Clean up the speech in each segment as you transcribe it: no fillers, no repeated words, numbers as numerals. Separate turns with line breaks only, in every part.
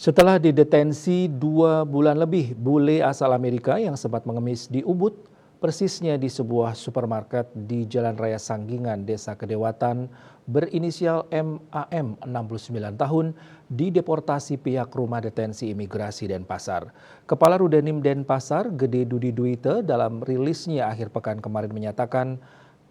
Setelah didetensi 2 bulan lebih, bule asal Amerika yang sempat mengemis di Ubud, persisnya di sebuah supermarket di Jalan Raya Sanggingan, Desa Kedewatan, berinisial MAM 69 tahun, dideportasi pihak Rumah Detensi Imigrasi Denpasar. Kepala Rudenim Denpasar, Gede Dudi Duite, dalam rilisnya akhir pekan kemarin menyatakan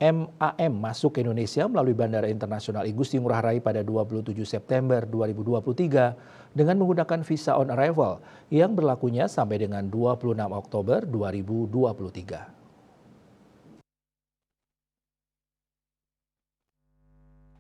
MAM masuk ke Indonesia melalui Bandara Internasional I Gusti Ngurah Rai pada 27 September 2023 dengan menggunakan visa on arrival yang berlakunya sampai dengan 26 Oktober 2023.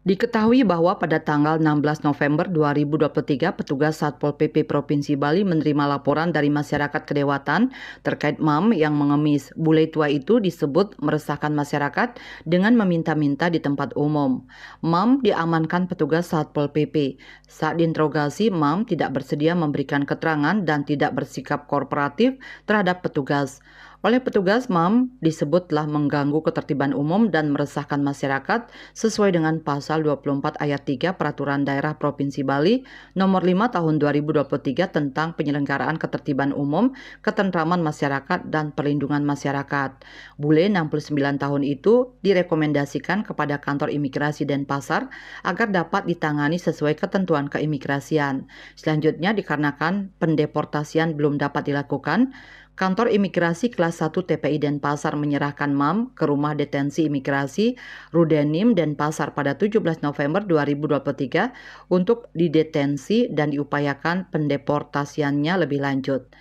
Diketahui bahwa pada tanggal 16 November 2023, petugas Satpol PP Provinsi Bali menerima laporan dari masyarakat Kedewatan terkait MAM yang mengemis. Bule tua itu disebut meresahkan masyarakat dengan meminta-minta di tempat umum. MAM diamankan petugas Satpol PP. Saat diinterogasi, MAM tidak bersedia memberikan keterangan dan tidak bersikap kooperatif terhadap petugas. Oleh petugas, MAM disebut telah mengganggu ketertiban umum dan meresahkan masyarakat sesuai dengan pasal 24 ayat 3 Peraturan Daerah Provinsi Bali nomor 5 tahun 2023 tentang penyelenggaraan ketertiban umum, ketentraman masyarakat dan perlindungan masyarakat. Bule 69 tahun itu direkomendasikan kepada kantor imigrasi Denpasar agar dapat ditangani sesuai ketentuan keimigrasian. Selanjutnya, dikarenakan pendeportasian belum dapat dilakukan, Kantor Imigrasi Kelas 1 TPI Denpasar menyerahkan MAM ke Rumah Detensi Imigrasi Rudenim Denpasar pada 17 November 2023 untuk didetensi dan diupayakan pendeportasiannya lebih lanjut.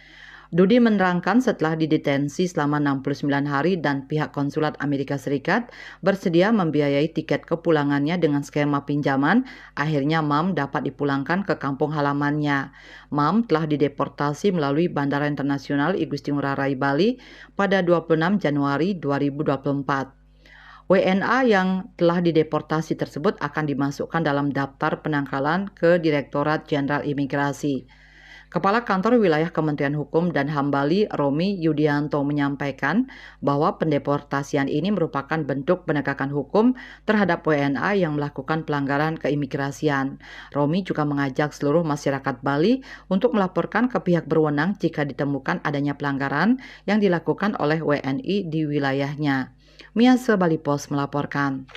Dudi menerangkan setelah didetensi selama 69 hari dan pihak konsulat Amerika Serikat bersedia membiayai tiket kepulangannya dengan skema pinjaman, akhirnya MAM dapat dipulangkan ke kampung halamannya. MAM telah dideportasi melalui Bandara Internasional I Gusti Ngurah Rai Bali pada 26 Januari 2024. WNA yang telah dideportasi tersebut akan dimasukkan dalam daftar penangkalan ke Direktorat Jenderal Imigrasi. Kepala Kantor Wilayah Kementerian Hukum dan HAM Bali, Romi Yudianto, menyampaikan bahwa pendeportasian ini merupakan bentuk penegakan hukum terhadap WNA yang melakukan pelanggaran keimigrasian. Romi juga mengajak seluruh masyarakat Bali untuk melaporkan ke pihak berwenang jika ditemukan adanya pelanggaran yang dilakukan oleh WNI di wilayahnya. Mia Bali Post melaporkan.